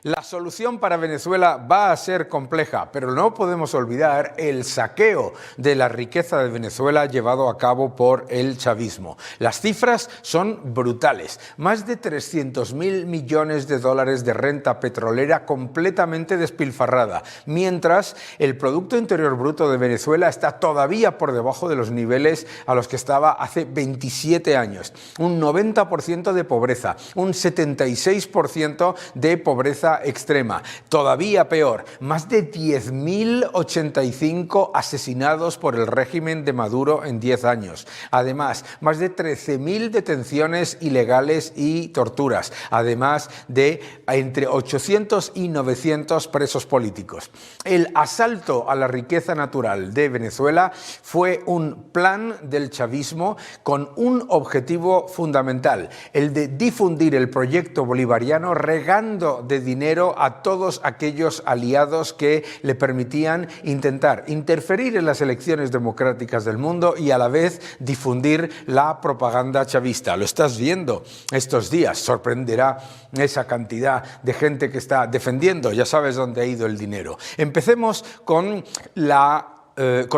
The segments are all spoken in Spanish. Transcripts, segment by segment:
La solución para Venezuela va a ser compleja, pero no podemos olvidar el saqueo de la riqueza de Venezuela llevado a cabo por el chavismo. Las cifras son brutales. Más de 300.000 millones de dólares de renta petrolera completamente despilfarrada, mientras el Producto Interior Bruto de Venezuela está todavía por debajo de los niveles a los que estaba hace 27 años. Un 90% de pobreza, un 76% de pobreza extrema. Todavía peor, más de 10.085 asesinados por el régimen de Maduro en 10 años. Además, más de 13.000 detenciones ilegales y torturas. Además de entre 800 y 900 presos políticos. El asalto a la riqueza natural de Venezuela fue un plan del chavismo con un objetivo fundamental, el de difundir el proyecto bolivariano regando de dinero a todos aquellos aliados que le permitían intentar interferir en las elecciones democráticas del mundo y a la vez difundir la propaganda chavista. Lo estás viendo estos días, sorprenderá esa cantidad de gente que está defendiendo, ya sabes dónde ha ido el dinero. Empecemos con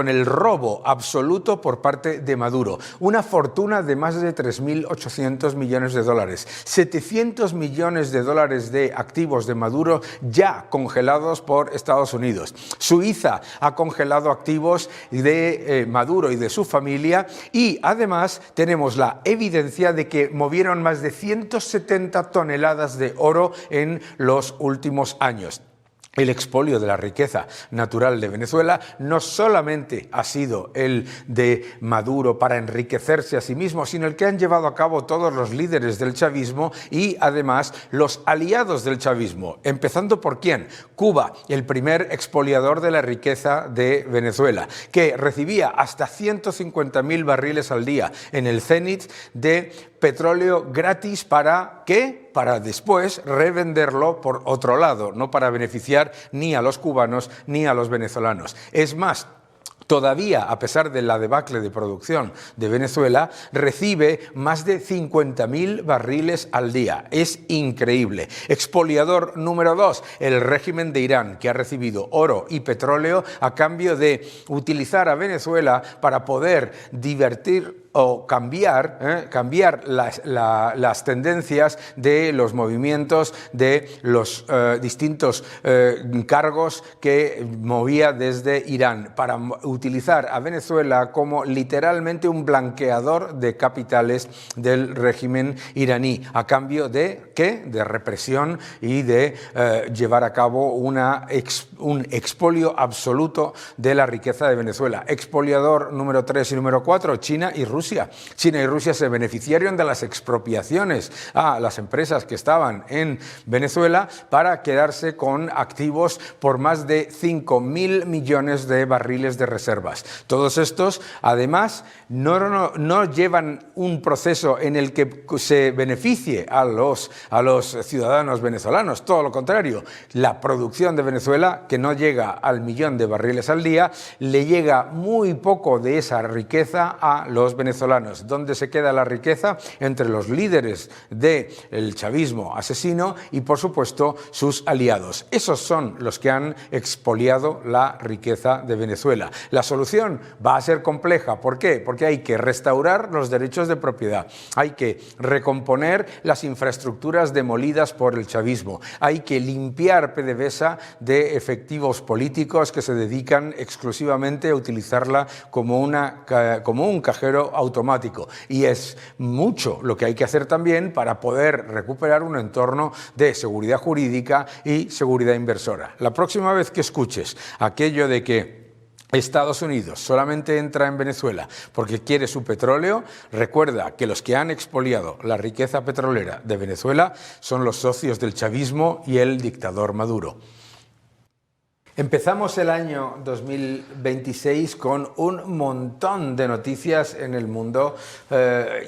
el robo absoluto por parte de Maduro. Una fortuna de más de 3.800 millones de dólares. 700 millones de dólares de activos de Maduro ya congelados por Estados Unidos. Suiza ha congelado activos de Maduro y de su familia y además tenemos la evidencia de que movieron más de 170 toneladas de oro en los últimos años. El expolio de la riqueza natural de Venezuela no solamente ha sido el de Maduro para enriquecerse a sí mismo, sino el que han llevado a cabo todos los líderes del chavismo y además los aliados del chavismo. Empezando por ¿quién? Cuba, el primer expoliador de la riqueza de Venezuela, que recibía hasta 150.000 barriles al día en el cenit de petróleo gratis para ¿qué? Para después revenderlo por otro lado, no para beneficiar ni a los cubanos ni a los venezolanos. Es más, todavía, a pesar de la debacle de producción de Venezuela, recibe más de 50.000 barriles al día. Es increíble. Expoliador número 2, el régimen de Irán, que ha recibido oro y petróleo a cambio de utilizar a Venezuela para poder divertir o cambiar las tendencias de los movimientos de los distintos cargos que movía desde Irán para utilizar a Venezuela como literalmente un blanqueador de capitales del régimen iraní a cambio de ¿qué? De represión y de llevar a cabo un expolio absoluto de la riqueza de Venezuela. Expoliador número 3 y número 4, China y Rusia. China y Rusia se beneficiaron de las expropiaciones a las empresas que estaban en Venezuela para quedarse con activos por más de 5.000 millones de barriles de reservas. Todos estos, además, no llevan un proceso en el que se beneficie a los ciudadanos venezolanos, todo lo contrario. La producción de Venezuela, que no llega al 1.000.000 de barriles al día, le llega muy poco de esa riqueza a los venezolanos. ¿Dónde se queda la riqueza? Entre los líderes del chavismo asesino y, por supuesto, sus aliados. Esos son los que han expoliado la riqueza de Venezuela. La solución va a ser compleja. ¿Por qué? Porque hay que restaurar los derechos de propiedad, hay que recomponer las infraestructuras demolidas por el chavismo, hay que limpiar PDVSA de efectivos políticos que se dedican exclusivamente a utilizarla como un cajero automático, y es mucho lo que hay que hacer también para poder recuperar un entorno de seguridad jurídica y seguridad inversora. La próxima vez que escuches aquello de que Estados Unidos solamente entra en Venezuela porque quiere su petróleo, recuerda que los que han expoliado la riqueza petrolera de Venezuela son los socios del chavismo y el dictador Maduro. Empezamos el año 2026 con un montón de noticias en el mundo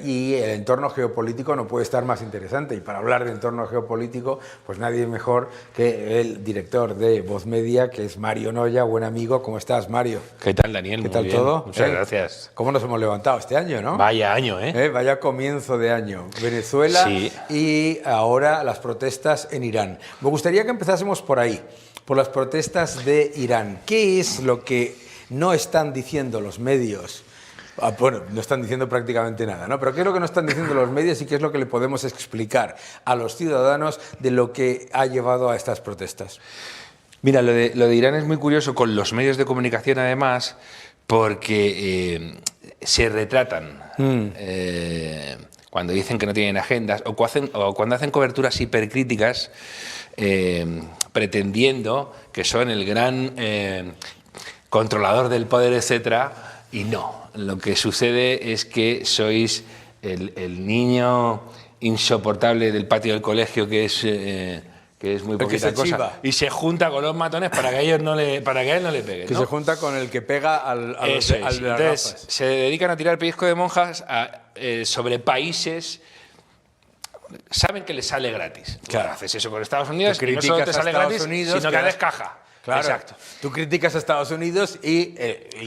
y el entorno geopolítico no puede estar más interesante. Y para hablar de entorno geopolítico, pues nadie mejor que el director de Voz Media, que es Mario Noya, buen amigo. ¿Cómo estás, Mario? ¿Qué tal, Daniel? ¿Qué tal Muy bien. todo? Muchas gracias. ¿Cómo nos hemos levantado este año, no? Vaya año, ¿eh? Vaya comienzo de año. Venezuela Sí. Y ahora las protestas en Irán. Me gustaría que empezásemos por ahí, por las protestas de Irán. ¿Qué es lo que no están diciendo los medios? Bueno, no están diciendo prácticamente nada, ¿no? Pero ¿qué es lo que no están diciendo los medios y qué es lo que le podemos explicar a los ciudadanos de lo que ha llevado a estas protestas? Mira, lo de Irán es muy curioso con los medios de comunicación, además, porque se retratan cuando dicen que no tienen agendas o cuando hacen coberturas hipercríticas pretendiendo que son el gran controlador del poder, etcétera, y no. Lo que sucede es que sois el niño insoportable del patio del colegio que es muy poquita cosa, y se junta con los matones para que ellos no le peguen. Que ¿no? se junta con el que pega al de las Entonces, gafas. se dedican a tirar pellizco de monjas sobre países. Saben que les sale gratis. Claro. Bueno, haces eso con Estados Unidos y no criticas solo te a sale Estados gratis, Unidos, sino que haces caja. Claro. Exacto. Tú criticas a Estados Unidos y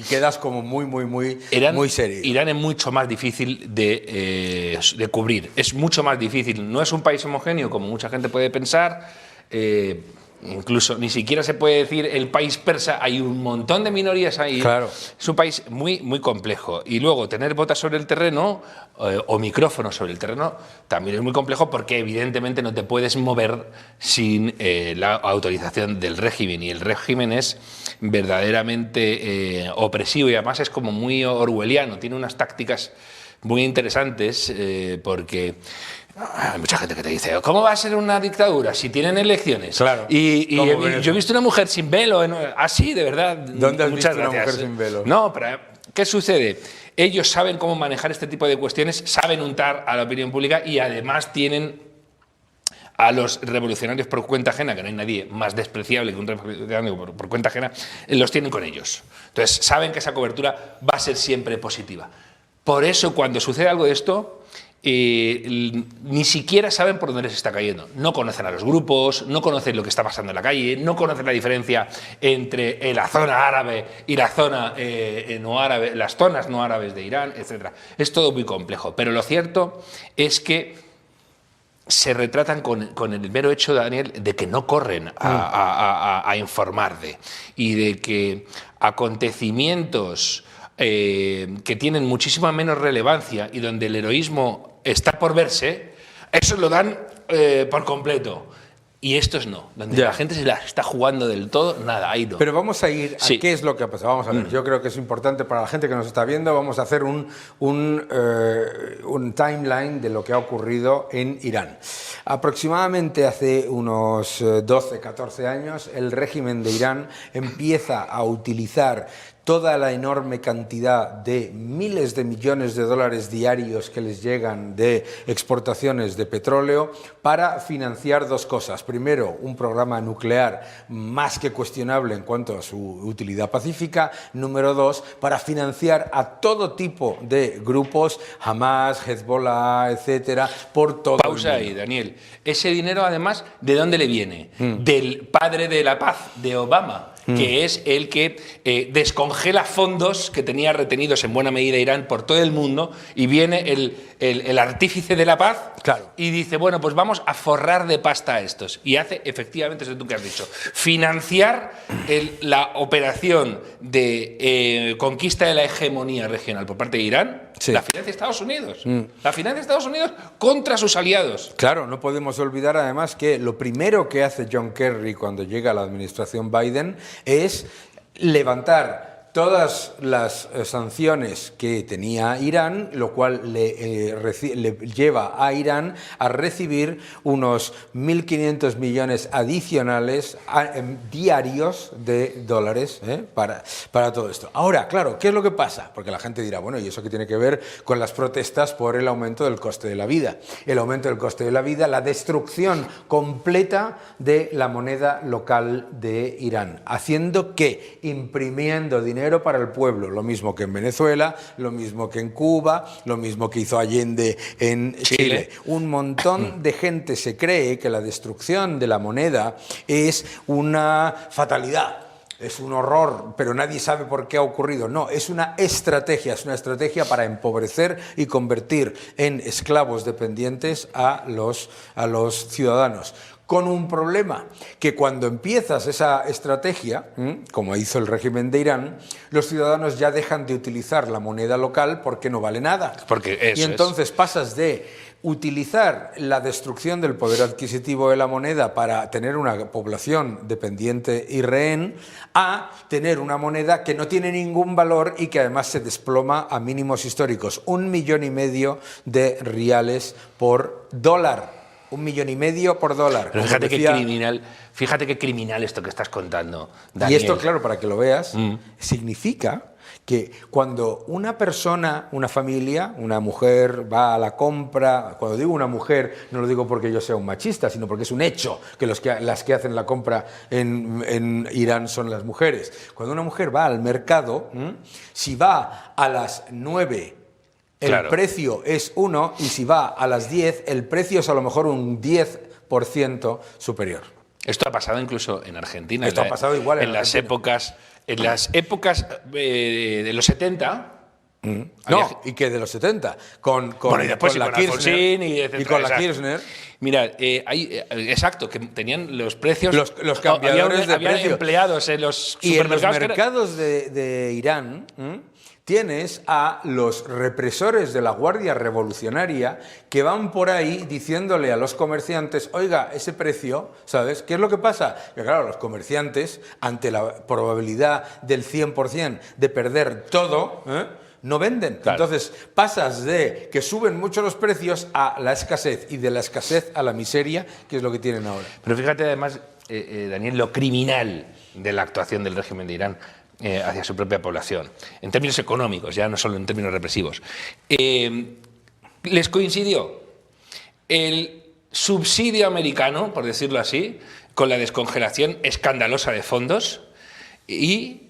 quedas como muy serio. Irán es mucho más difícil de cubrir. Es mucho más difícil. No es un país homogéneo, como mucha gente puede pensar. Incluso ni siquiera se puede decir el país persa, hay un montón de minorías ahí. Claro. Es un país muy complejo. Y luego tener botas sobre el terreno o micrófonos sobre el terreno también es muy complejo, porque evidentemente no te puedes mover sin la autorización del régimen, y el régimen es verdaderamente opresivo, y además es como muy orwelliano, tiene unas tácticas muy interesantes porque hay mucha gente que te dice, ¿cómo va a ser una dictadura si tienen elecciones? Claro. Y yo he visto una mujer sin velo, así, de verdad. ¿Dónde has Muchas visto una gracias. mujer sin velo? No, pero ¿qué sucede? Ellos saben cómo manejar este tipo de cuestiones, saben untar a la opinión pública, y además tienen a los revolucionarios por cuenta ajena, que no hay nadie más despreciable que un revolucionario por cuenta ajena, los tienen con ellos. Entonces saben que esa cobertura va a ser siempre positiva. Por eso, cuando sucede algo de esto, ni siquiera saben por dónde les está cayendo. No conocen a los grupos, no conocen lo que está pasando en la calle, no conocen la diferencia entre la zona árabe y la zona no árabe, las zonas no árabes de Irán, etc. Es todo muy complejo. Pero lo cierto es que se retratan con el mero hecho, Daniel, de que no corren a informar y de que acontecimientos que tienen muchísima menos relevancia y donde el heroísmo está por verse, eso lo dan por completo. Y estos no, donde la gente se la está jugando del todo, nada, ahí no. Pero vamos a ir a qué es lo que ha pasado. Vamos a ver, yo creo que es importante para la gente que nos está viendo, vamos a hacer un timeline de lo que ha ocurrido en Irán. Aproximadamente hace unos 12, 14 años, el régimen de Irán empieza a utilizar toda la enorme cantidad de miles de millones de dólares diarios que les llegan de exportaciones de petróleo para financiar dos cosas. Primero, un programa nuclear más que cuestionable en cuanto a su utilidad pacífica. Número dos, para financiar a todo tipo de grupos, Hamas, Hezbollah, etcétera, por todo Pausa el mundo. ahí, Daniel. Ese dinero, además, ¿de dónde le viene? Del padre de la paz, de Obama, que es el que descongela fondos que tenía retenidos en buena medida Irán por todo el mundo, y viene el artífice de la paz, claro, y dice, bueno, pues vamos a forrar de pasta a estos. Y hace efectivamente eso que tú que has dicho, financiar la operación de conquista de la hegemonía regional por parte de Irán. Sí. La financia Estados Unidos. La financia Estados Unidos contra sus aliados. Claro, no podemos olvidar además que lo primero que hace John Kerry cuando llega a la administración Biden es levantar todas las sanciones que tenía Irán, lo cual le lleva a Irán a recibir unos 1.500 millones adicionales diarios de dólares para todo esto. Ahora, claro, ¿qué es lo que pasa? Porque la gente dirá, bueno, ¿y eso qué tiene que ver con las protestas por el aumento del coste de la vida? El aumento del coste de la vida, la destrucción completa de la moneda local de Irán, haciendo que imprimiendo dinero para el pueblo, lo mismo que en Venezuela, lo mismo que en Cuba, lo mismo que hizo Allende en Chile. Un montón de gente se cree que la destrucción de la moneda es una fatalidad. Es un horror, pero nadie sabe por qué ha ocurrido. No, es una estrategia para empobrecer y convertir en esclavos dependientes a los ciudadanos. Con un problema, que cuando empiezas esa estrategia, como hizo el régimen de Irán, los ciudadanos ya dejan de utilizar la moneda local porque no vale nada. Y entonces pasas de utilizar la destrucción del poder adquisitivo de la moneda para tener una población dependiente y rehén, a tener una moneda que no tiene ningún valor y que además se desploma a mínimos históricos. 1,5 millones de riales por dólar. 1,5 millones por dólar. Pero fíjate qué criminal esto que estás contando, Daniel. Y esto, claro, para que lo veas, significa que cuando una persona, una familia, una mujer va a la compra, cuando digo una mujer no lo digo porque yo sea un machista, sino porque es un hecho que las que hacen la compra en Irán son las mujeres. Cuando una mujer va al mercado, si va a las 9 el precio es 1 y si va a las 10 el precio es a lo mejor un 10% superior. Esto ha pasado incluso en Argentina. Esto ha pasado igual en las épocas de los 70. No, y que de los 70, con la Kirchner. Y con la Kirchner. Mira, exacto, que tenían los precios. Los cambiadores de había precio. Empleados en los supermercados. Y en los mercados de Irán tienes a los represores de la Guardia Revolucionaria que van por ahí diciéndole a los comerciantes, oiga, ese precio, ¿sabes? ¿Qué es lo que pasa? Que claro, los comerciantes, ante la probabilidad del 100% de perder todo, no venden. Claro. Entonces pasas de que suben mucho los precios a la escasez y de la escasez a la miseria, que es lo que tienen ahora. Pero fíjate además, Daniel, lo criminal de la actuación del régimen de Irán hacia su propia población, en términos económicos, ya no solo en términos represivos. Les coincidió el subsidio americano, por decirlo así, con la descongelación escandalosa de fondos y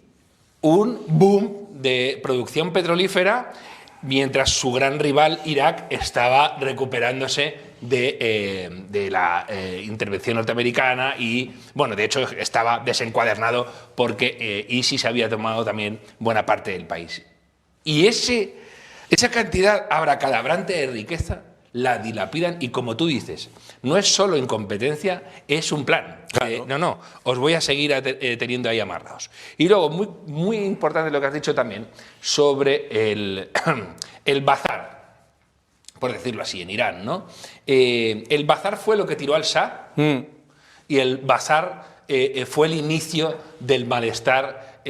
un boom de producción petrolífera mientras su gran rival Irak estaba recuperándose de la intervención norteamericana y, bueno, de hecho estaba desencuadernado porque ISIS había tomado también buena parte del país. Y esa cantidad abracadabrante de riqueza la dilapidan y, como tú dices, no es solo incompetencia, es un plan. Claro. No, os voy a seguir teniendo ahí amarrados. Y luego, muy, muy importante lo que has dicho también sobre el bazar, por decirlo así, en Irán, ¿no? El bazar fue lo que tiró al Shah y el bazar fue el inicio del malestar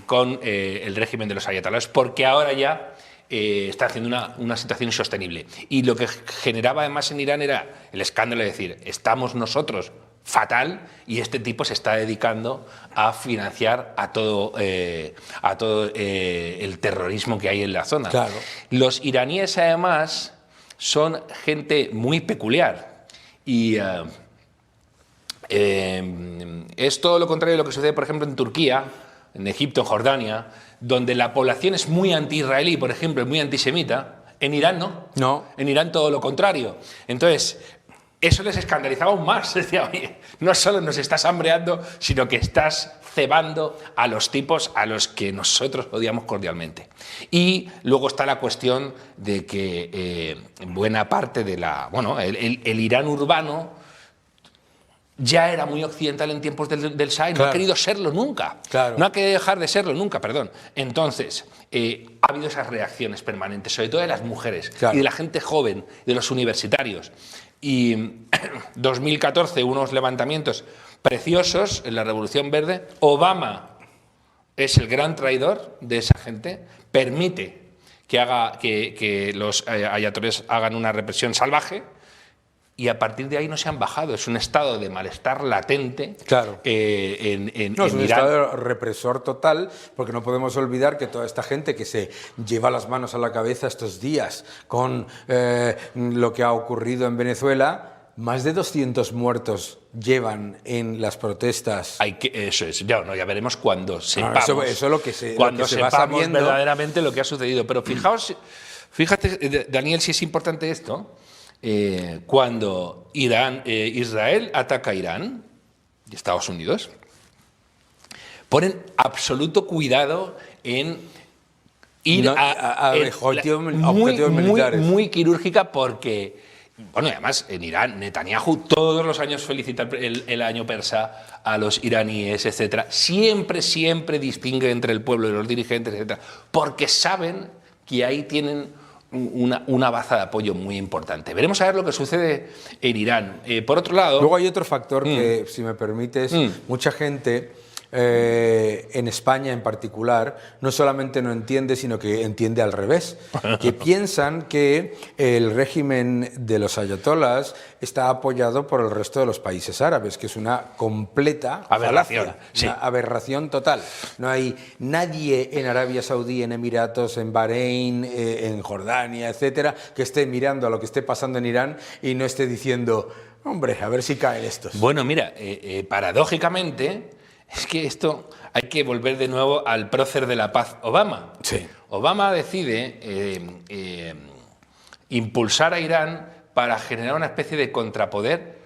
con el régimen de los ayatolás, porque ahora ya está haciendo una situación insostenible. Y lo que generaba además en Irán era el escándalo de decir, estamos nosotros fatal y este tipo se está dedicando a financiar a todo el terrorismo que hay en la zona. Claro. Los iraníes además son gente muy peculiar y es todo lo contrario de lo que sucede, por ejemplo, en Turquía, en Egipto, en Jordania, donde la población es muy anti-israelí, por ejemplo, muy antisemita. En Irán no. En Irán todo lo contrario. Entonces, eso les escandalizaba aún más. Decía, oye, no solo nos estás hambreando, sino que estás cebando a los tipos a los que nosotros odiamos cordialmente. Y luego está la cuestión de que buena parte de el Irán urbano ya era muy occidental en tiempos del Shah y no ha querido serlo nunca. Claro. No ha querido dejar de serlo nunca, perdón. Entonces, ha habido esas reacciones permanentes, sobre todo de las mujeres y de la gente joven, de los universitarios. Y en 2014, unos levantamientos preciosos en la Revolución Verde. Obama es el gran traidor de esa gente, permite que los ayatolás hagan una represión salvaje y a partir de ahí no se han bajado. Es un estado de malestar latente Claro. en No, es un Irán. estado represor total, porque no podemos olvidar que toda esta gente que se lleva las manos a la cabeza estos días con lo que ha ocurrido en Venezuela, más de 200 muertos llevan en las protestas. Eso es, ya veremos cuando sepamos, eso es lo que se va sepamos sabiendo verdaderamente lo que ha sucedido. Pero fíjate, Daniel, si es importante esto. Cuando Israel ataca a Irán y Estados Unidos, ponen absoluto cuidado en ir a objetivos militares. Muy quirúrgica, porque, bueno, y además en Irán, Netanyahu todos los años felicita el año persa a los iraníes, etcétera. Siempre distingue entre el pueblo y los dirigentes, etcétera, porque saben que ahí tienen una baza de apoyo muy importante. Veremos a ver lo que sucede en Irán. Por otro lado... Luego hay otro factor que, si me permites, mucha gente en España en particular no solamente no entiende, sino que entiende al revés, que piensan que el régimen de los ayatolás está apoyado por el resto de los países árabes, que es una completa aberración, falacia, sí. una aberración total. No hay nadie en Arabia Saudí, en Emiratos, en Bahrein, en Jordania, etcétera, que esté mirando a lo que esté pasando en Irán y no esté diciendo, hombre, a ver si caen estos. Bueno, mira, paradójicamente, es que esto hay que volver de nuevo al prócer de la paz, Obama. Sí. Obama decide impulsar a Irán para generar una especie de contrapoder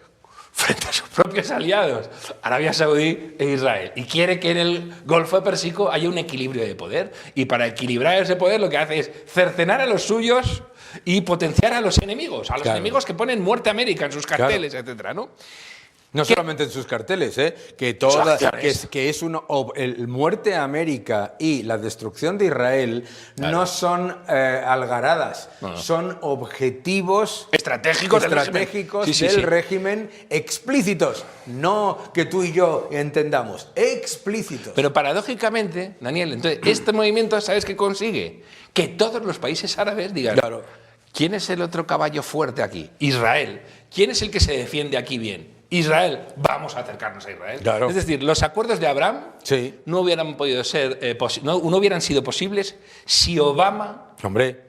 frente a sus propios aliados, Arabia Saudí e Israel. Y quiere que en el Golfo Pérsico haya un equilibrio de poder. Y para equilibrar ese poder lo que hace es cercenar a los suyos y potenciar a los enemigos. A los enemigos que ponen muerte a América en sus carteles, etcétera, ¿no? No solamente en sus carteles, que es el muerte a América y la destrucción de Israel no son algaradas, son objetivos estratégicos del régimen explícitos, no que tú y yo entendamos, explícitos. Pero paradójicamente, Daniel, entonces este movimiento, ¿sabes qué consigue? Que todos los países árabes digan, claro, ¿quién es el otro caballo fuerte aquí? Israel. ¿Quién es el que se defiende aquí bien? Israel, vamos a acercarnos a Israel. Claro. Es decir, los acuerdos de Abraham no hubieran podido ser no hubieran sido posibles si Obama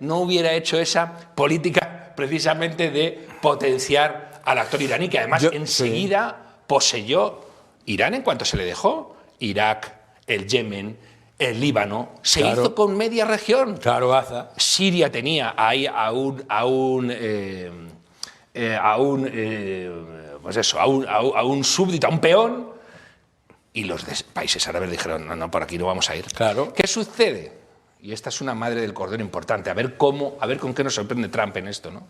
no hubiera hecho esa política precisamente de potenciar al actor iraní, que además enseguida poseyó Irán en cuanto se le dejó. Irak, el Yemen, el Líbano, se hizo con media región. Claro, Gaza. Siria tenía ahí a un súbdito, a un peón, y los países árabes dijeron, no, por aquí no vamos a ir. Claro. ¿Qué sucede? Y esta es una madre del cordero importante, a ver con qué nos sorprende Trump en esto, ¿no?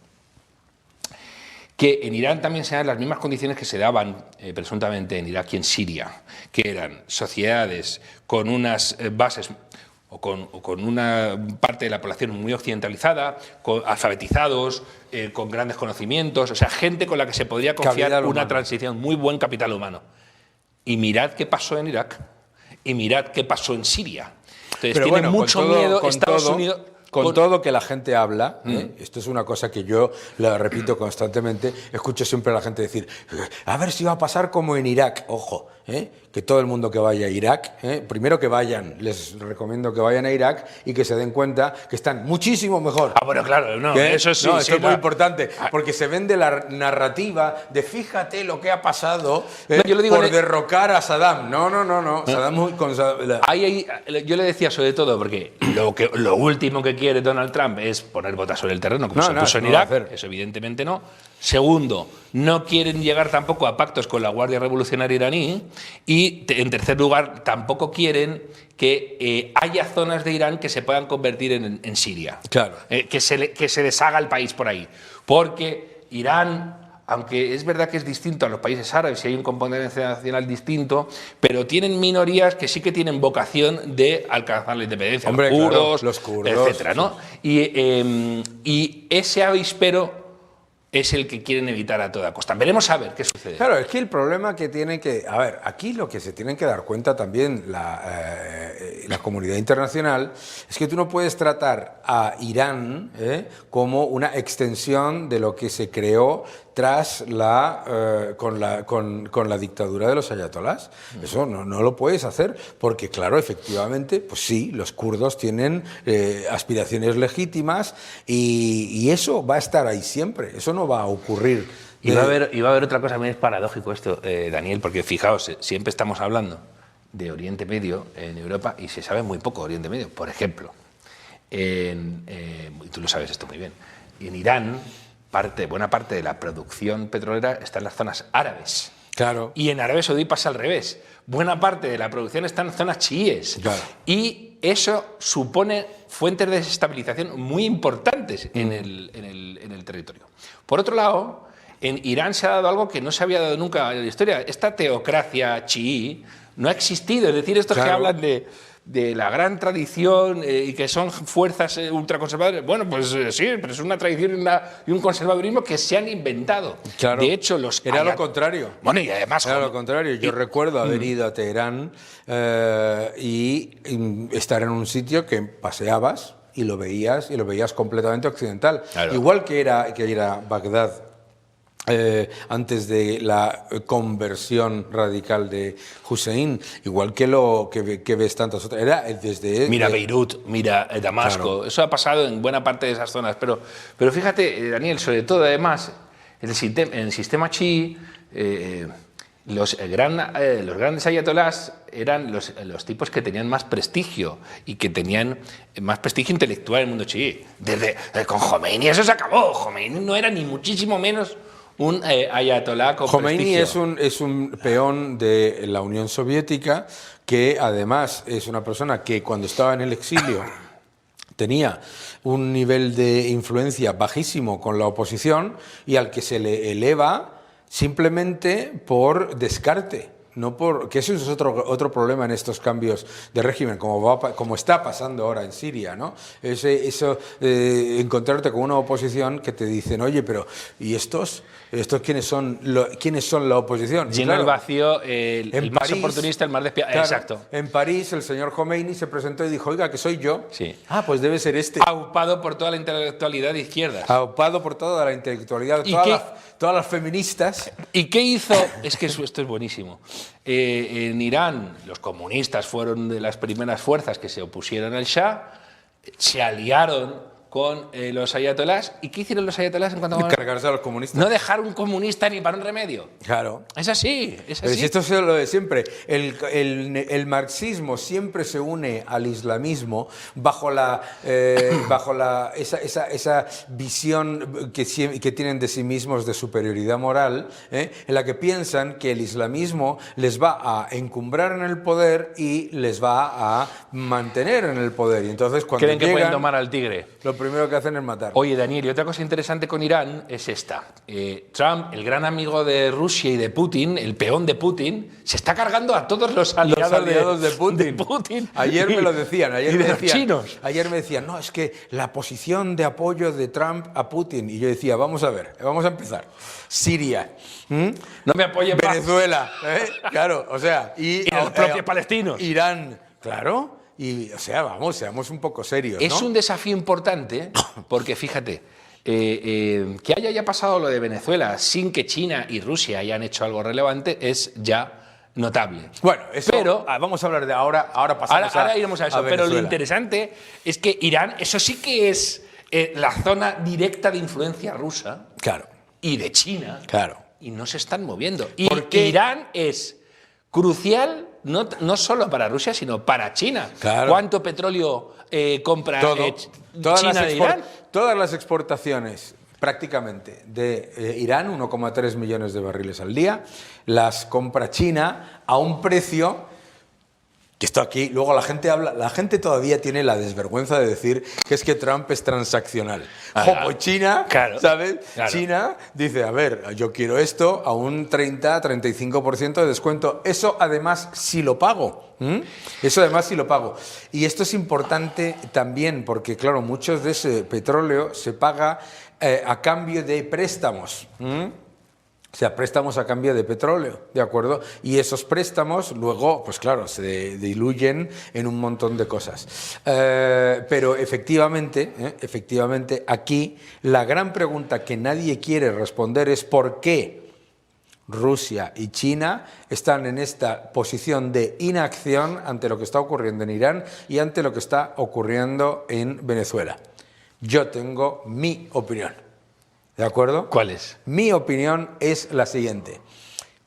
Que en Irán también se dan las mismas condiciones que se daban presuntamente en Irak y en Siria, que eran sociedades con unas bases o con una parte de la población muy occidentalizada, alfabetizados, con grandes conocimientos, o sea, gente con la que se podría confiar una transición, muy buen capital humano. Y mirad qué pasó en Irak, y mirad qué pasó en Siria. Entonces, pero tiene mucho miedo Estados Unidos... Con todo que la gente habla, esto es una cosa que yo la repito constantemente, escucho siempre a la gente decir, a ver si va a pasar como en Irak. Ojo, que todo el mundo que vaya a Irak, primero que vayan, les recomiendo que vayan a Irak y que se den cuenta que están muchísimo mejor. Ah, bueno, claro, eso sí. No, eso es muy importante, porque se vende la narrativa de fíjate lo que ha pasado por derrocar a Saddam. No. Saddam con Saddam. Yo le decía sobre todo, porque lo último que quiere Donald Trump es poner botas sobre el terreno, como se puso en Irak, eso evidentemente no. Segundo, no quieren llegar tampoco a pactos con la Guardia Revolucionaria iraní. Y, en tercer lugar, tampoco quieren que haya zonas de Irán que se puedan convertir en Siria. Claro. Que se deshaga el país por ahí. Porque Irán, aunque es verdad que es distinto a los países árabes y hay un componente nacional distinto, pero tienen minorías que sí que tienen vocación de alcanzar la independencia. Hombre, los kurdos, etcétera, ¿no? Y ese avispero es el que quieren evitar a toda costa. Veremos a ver qué sucede. Claro, es que el problema que tiene que... A ver, aquí lo que se tienen que dar cuenta también la comunidad internacional es que tú no puedes tratar a Irán como una extensión de lo que se creó tras con la dictadura de los ayatolás. Eso no lo puedes hacer porque, claro, efectivamente, pues sí, los kurdos tienen aspiraciones legítimas y eso va a estar ahí siempre, eso no va a ocurrir. Y va a haber otra cosa, también es paradójico esto, Daniel, porque fijaos, siempre estamos hablando de Oriente Medio en Europa y se sabe muy poco de Oriente Medio. Por ejemplo, y tú lo sabes esto muy bien, en Irán buena parte de la producción petrolera está en las zonas árabes. Claro. Y en Arabia Saudí pasa al revés. Buena parte de la producción está en zonas chiíes. Claro. Y eso supone fuentes de desestabilización muy importantes en el territorio. Por otro lado, en Irán se ha dado algo que no se había dado nunca en la historia. Esta teocracia chií no ha existido. Es decir, estos que hablan de la gran tradición y que son fuerzas ultraconservadoras. Bueno, pues sí, pero es una tradición y un conservadurismo que se han inventado. Claro. De hecho, era lo contrario. Bueno, y además... Era lo contrario. Yo recuerdo haber ido a Teherán y estar en un sitio que paseabas y lo veías completamente occidental. Claro. Igual que era Bagdad. Antes de la conversión radical de Hussein, igual que ves tantas otras. Mira Beirut, mira Damasco, claro. Eso ha pasado en buena parte de esas zonas. Pero fíjate, Daniel, sobre todo además, en el sistema chií, los grandes ayatolás eran los tipos que tenían más prestigio y que tenían más prestigio intelectual en el mundo chií. Con Khomeini eso se acabó. Khomeini no era ni muchísimo menos un ayatolá con Khomeini prestigio. es un peón de la Unión Soviética que además es una persona que cuando estaba en el exilio tenía un nivel de influencia bajísimo con la oposición y al que se le eleva simplemente por descarte. No que eso es otro problema en estos cambios de régimen, como está pasando ahora en Siria, ¿no? Encontrarte con una oposición que te dicen, oye, pero ¿y estos quiénes son la oposición? Llena el vacío, el más oportunista, el más despiadado. Claro, exacto. En París el señor Khomeini se presentó y dijo, oiga, que soy yo. Sí. Ah, pues debe ser este. Aupado por toda la intelectualidad de izquierdas. Aupado por toda la intelectualidad, todas las feministas. ¿Y qué hizo? Es que esto es buenísimo. En Irán los comunistas fueron de las primeras fuerzas que se opusieron al Shah, se aliaron con los ayatolás. ¿Y qué hicieron los ayatolás en cuanto a cargarse a los comunistas? No dejar un comunista ni para un remedio. Claro. Es así. Pero si esto es lo de siempre. El marxismo siempre se une al islamismo bajo esa visión que tienen de sí mismos de superioridad moral, en la que piensan que el islamismo les va a encumbrar en el poder y les va a mantener en el poder. Y entonces cuando creen que pueden domar al tigre. Lo primero que hacen es matar. Oye, Daniel, y otra cosa interesante con Irán es esta. Trump, el gran amigo de Rusia y de Putin, el peón de Putin, se está cargando a todos los aliados de Putin. Ayer me lo decían. Ayer me decían, no, es que la posición de apoyo de Trump a Putin. Y yo decía, vamos a ver, vamos a empezar. Siria. No me apoyen más. Venezuela. Claro, o sea. Y los propios palestinos. Irán, claro. Y, o sea, seamos un poco serios, ¿no? Es un desafío importante porque, fíjate, que haya pasado lo de Venezuela sin que China y Rusia hayan hecho algo relevante es ya notable. Bueno, eso, pero vamos a hablar de ahora pasamos ahora iremos a eso. Pero lo interesante es que Irán, eso sí que es la zona directa de influencia rusa. Claro. Y de China. Claro. Y no se están moviendo. Y Irán es crucial no solo para Rusia, sino para China. Claro. ¿Cuánto petróleo compra China de Irán? Todas las exportaciones prácticamente de Irán, 1,3 millones de barriles al día, las compra China a un precio que esto aquí, luego la gente todavía tiene la desvergüenza de decir que es que Trump es transaccional. Pues China, claro, ¿sabes? Claro. China dice, a ver, yo quiero esto a un 30-35% de descuento. Eso además sí lo pago. Eso además sí lo pago. Y esto es importante también porque, claro, muchos de ese petróleo se paga a cambio de préstamos. O sea, préstamos a cambio de petróleo, ¿de acuerdo? Y esos préstamos luego, pues claro, se diluyen en un montón de cosas. Pero efectivamente, aquí la gran pregunta que nadie quiere responder es ¿por qué Rusia y China están en esta posición de inacción ante lo que está ocurriendo en Irán y ante lo que está ocurriendo en Venezuela? Yo tengo mi opinión. ¿De acuerdo? ¿Cuál es? Mi opinión es la siguiente.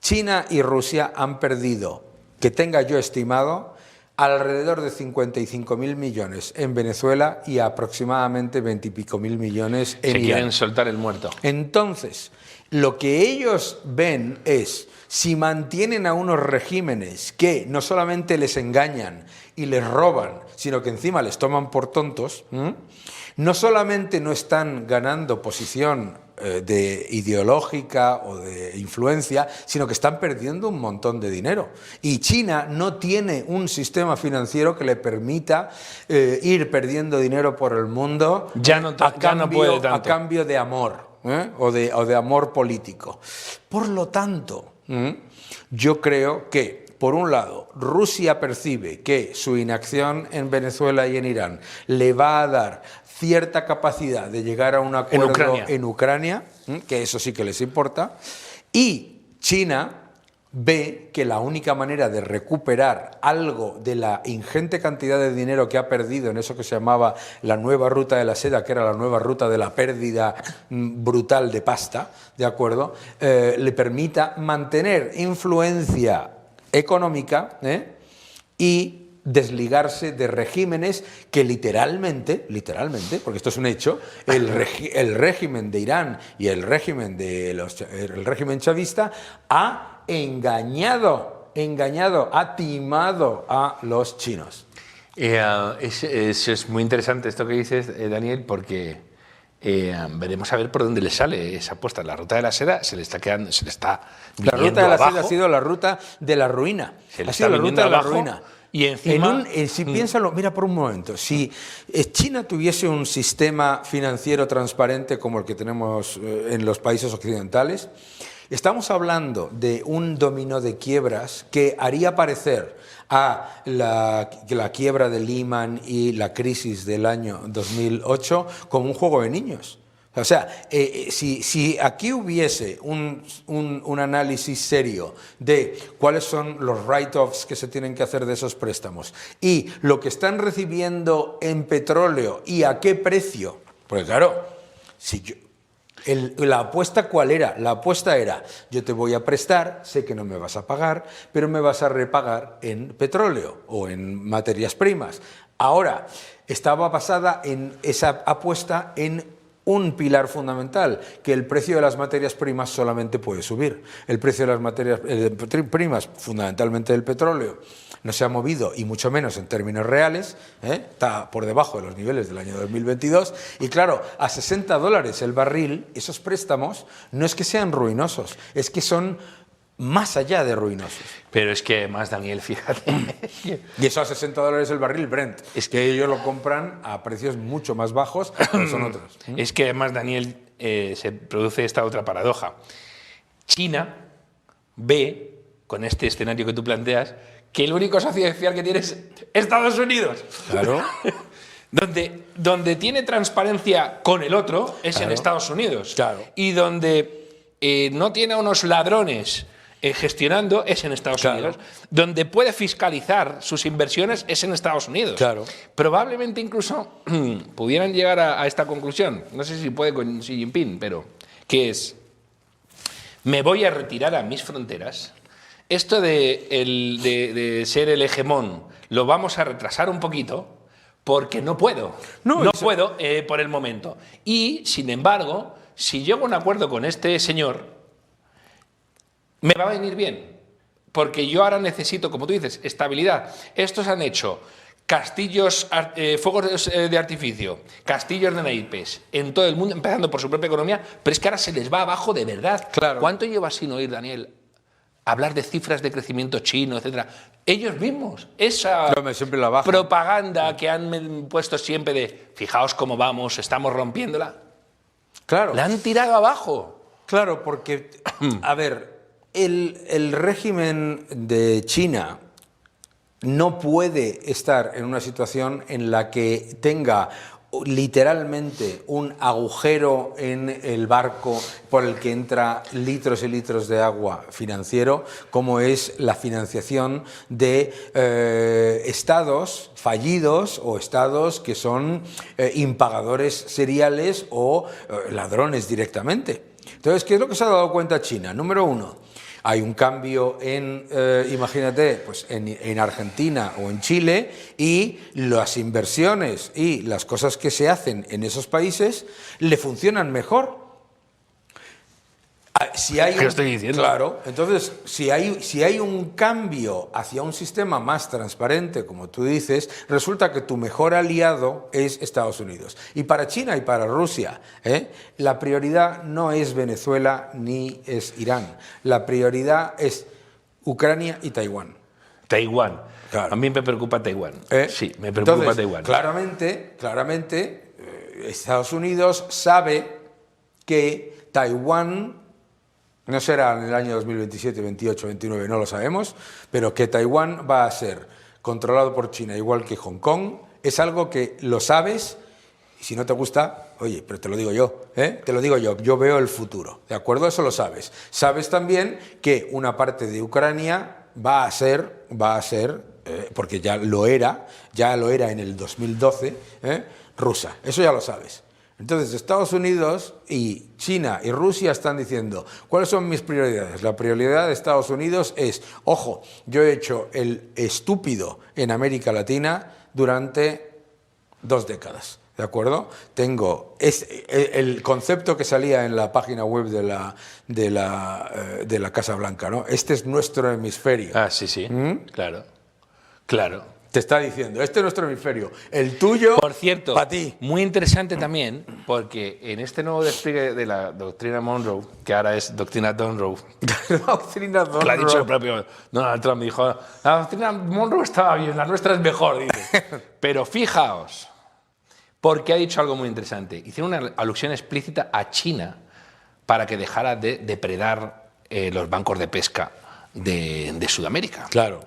China y Rusia han perdido, que tenga yo estimado, alrededor de 55.000 millones en Venezuela y aproximadamente 20 y pico mil millones en Irán. Quieren soltar el muerto. Entonces, lo que ellos ven es, si mantienen a unos regímenes que no solamente les engañan y les roban, sino que encima les toman por tontos, no solamente no están ganando posición de ideológica o de influencia, sino que están perdiendo un montón de dinero. Y China no tiene un sistema financiero que le permita ir perdiendo dinero por el mundo a cambio de amor o de amor político. Por lo tanto, yo creo que, por un lado, Rusia percibe que su inacción en Venezuela y en Irán le va a dar cierta capacidad de llegar a un acuerdo en Ucrania, que eso sí que les importa, y China ve que la única manera de recuperar algo de la ingente cantidad de dinero que ha perdido en eso que se llamaba la nueva ruta de la seda, que era la nueva ruta de la pérdida brutal de pasta, ¿de acuerdo?, le permita mantener influencia económica y desligarse de regímenes que literalmente, porque esto es un hecho, el régimen de Irán y el régimen chavista ha engañado, ha timado a los chinos. Es muy interesante esto que dices, Daniel, porque veremos a ver por dónde le sale esa apuesta. La ruta de la seda se le está quedando, se le está La ruta de la seda ha sido la ruta de la ruina. Ha sido la ruta de la ruina. Y encima, si piénsalo, mira por un momento, si China tuviese un sistema financiero transparente como el que tenemos en los países occidentales, estamos hablando de un dominó de quiebras que haría parecer a la quiebra de Lehman y la crisis del año 2008 como un juego de niños. O sea, si aquí hubiese un análisis serio de cuáles son los write-offs que se tienen que hacer de esos préstamos y lo que están recibiendo en petróleo y a qué precio, porque claro, la apuesta ¿cuál era? La apuesta era, yo te voy a prestar, sé que no me vas a pagar, pero me vas a repagar en petróleo o en materias primas. Ahora, estaba basada en esa apuesta en un pilar fundamental, que el precio de las materias primas solamente puede subir. El precio de las materias primas, fundamentalmente del petróleo, no se ha movido, y mucho menos en términos reales, está por debajo de los niveles del año 2022, y claro, a $60 el barril, esos préstamos no es que sean ruinosos, es que son más allá de ruinosos. Pero es que además, Daniel, fíjate. Y eso a $60 el barril Brent. Es que ellos lo compran a precios mucho más bajos, pero son otros. Es que además, Daniel, se produce esta otra paradoja. China ve, con este escenario que tú planteas, que el único socio oficial que tiene es Estados Unidos. Claro. Donde tiene transparencia con el otro es en Estados Unidos. Claro. Y donde no tiene a unos ladrones gestionando es en Estados Unidos. Donde puede fiscalizar sus inversiones es en Estados Unidos. Claro. Probablemente incluso pudieran llegar a esta conclusión. No sé si puede con Xi Jinping, pero que es: me voy a retirar a mis fronteras. Esto de ser el hegemón lo vamos a retrasar un poquito porque no puedo. No puedo por el momento. Y, sin embargo, si llego a un acuerdo con este señor, me va a venir bien, porque yo ahora necesito, como tú dices, estabilidad. Estos han hecho castillos, fuegos de artificio, castillos de naipes en todo el mundo, empezando por su propia economía, pero es que ahora se les va abajo de verdad. Claro. ¿Cuánto llevas sin oír, Daniel, hablar de cifras de crecimiento chino, etcétera? Ellos mismos, esa propaganda que han puesto siempre de fijaos cómo vamos, estamos rompiéndola, claro, la han tirado abajo. Claro, porque, a ver, el régimen de China no puede estar en una situación en la que tenga literalmente un agujero en el barco por el que entra litros y litros de agua financiero, como es la financiación de estados fallidos o estados que son impagadores seriales o ladrones directamente. Entonces, ¿qué es lo que se ha dado cuenta China? Número uno, hay un cambio en, imagínate, pues en Argentina o en Chile, y las inversiones y las cosas que se hacen en esos países le funcionan mejor. Si hay ¿Qué estoy diciendo? Claro, entonces, si hay un cambio hacia un sistema más transparente, como tú dices, resulta que tu mejor aliado es Estados Unidos. Y para China y para Rusia, la prioridad no es Venezuela ni es Irán. La prioridad es Ucrania y Taiwán. Taiwán. Claro. A mí me preocupa Taiwán. Sí, me preocupa Entonces, Taiwán. Claramente, Estados Unidos sabe que Taiwán, no será en el año 2027, 28, 29, no lo sabemos, pero que Taiwán va a ser controlado por China igual que Hong Kong, es algo que lo sabes, y si no te gusta, oye, pero te lo digo yo, te lo digo yo veo el futuro, ¿de acuerdo? Eso lo sabes. Sabes también que una parte de Ucrania va a ser, porque ya lo era en el 2012, rusa, eso ya lo sabes. Entonces, Estados Unidos y China y Rusia están diciendo, ¿cuáles son mis prioridades? La prioridad de Estados Unidos es, ojo, yo he hecho el estúpido en América Latina durante 2 décadas, ¿de acuerdo? Tengo el concepto que salía en la página web de la Casa Blanca, ¿no? Este es nuestro hemisferio. Ah, sí, claro, claro. Te está diciendo, este es nuestro hemisferio, el tuyo, por cierto, para ti. Muy interesante también, porque en este nuevo despliegue de la doctrina Monroe, que ahora es doctrina Donroe, Doctrina Donroe. que lo ha dicho el propio Donald Trump, dijo, la doctrina Monroe estaba bien, la nuestra es mejor, dice. Pero fijaos, porque ha dicho algo muy interesante. Hicieron una alusión explícita a China para que dejara de depredar los bancos de pesca de Sudamérica. Claro.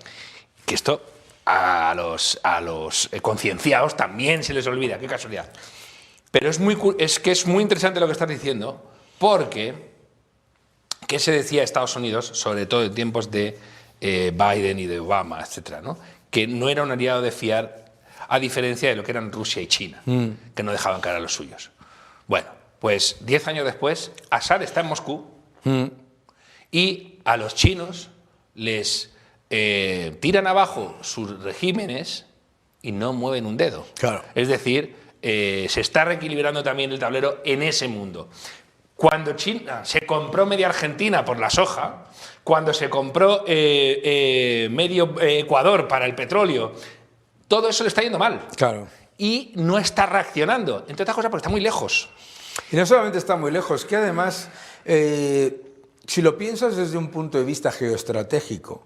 Que esto a los concienciados también se les olvida, qué casualidad. Pero es muy interesante lo que estás diciendo, porque ¿qué se decía Estados Unidos, sobre todo en tiempos de Biden y de Obama, etcétera, ¿no? Que no era un aliado de fiar, a diferencia de lo que eran Rusia y China, que no dejaban caer a los suyos? Bueno, pues 10 años después, Assad está en Moscú y a los chinos les tiran abajo sus regímenes y no mueven un dedo. Claro. Es decir, se está reequilibrando también el tablero en ese mundo. Cuando China se compró media Argentina por la soja, cuando se compró medio Ecuador para el petróleo, todo eso le está yendo mal. Claro. Y no está reaccionando, entre otras cosas porque está muy lejos. Y no solamente está muy lejos, que además, si lo piensas desde un punto de vista geoestratégico,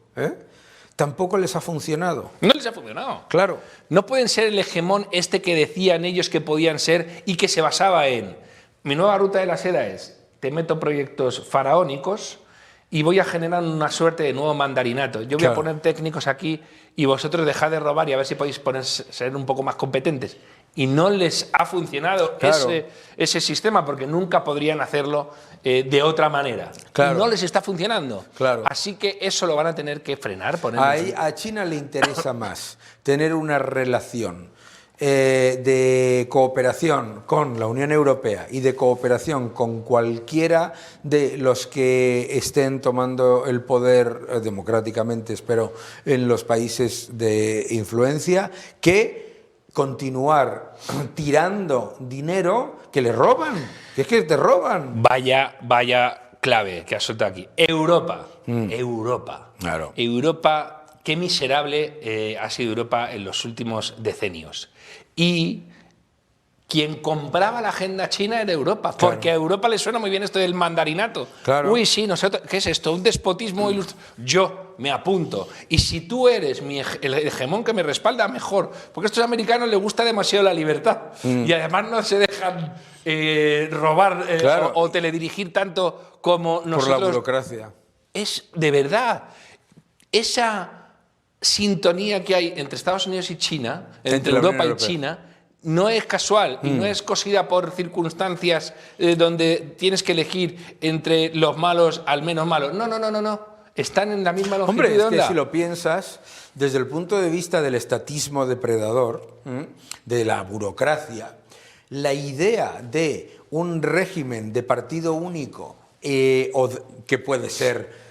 tampoco les ha funcionado. No les ha funcionado. Claro. No pueden ser el hegemón este que decían ellos que podían ser y que se basaba en mi nueva ruta de la seda es, te meto proyectos faraónicos y voy a generar una suerte de nuevo mandarinato. Yo voy a poner técnicos aquí y vosotros dejad de robar y a ver si podéis ser un poco más competentes. Y no les ha funcionado ese sistema porque nunca podrían hacerlo de otra manera. Claro. Y no les está funcionando. Claro. Así que eso lo van a tener que frenar. Ahí a China le interesa más tener una relación de cooperación con la Unión Europea y de cooperación con cualquiera de los que estén tomando el poder democráticamente, espero, en los países de influencia, que continuar tirando dinero que le roban, que es que te roban. Vaya clave que has soltado aquí. Europa. Claro. Europa, qué miserable ha sido Europa en los últimos decenios. Y quien compraba la agenda china era Europa, porque a Europa le suena muy bien esto del mandarinato. Claro. Uy, sí, nosotros, ¿qué es esto? ¿Un despotismo ilustrado? Yo me apunto. Y si tú eres el hegemón que me respalda, mejor. Porque a estos americanos les gusta demasiado la libertad. Y además no se dejan robar Claro. o teledirigir tanto como nosotros. Por la burocracia. Es de verdad esa sintonía que hay entre Estados Unidos y China, entre la Europa Unión y Europea. China, no es casual y no es cosida por circunstancias donde tienes que elegir entre los malos al menos malo. No. Están en la misma longitud Hombre, de es onda. que si lo piensas, desde el punto de vista del estatismo depredador, de la burocracia, la idea de un régimen de partido único, que puede ser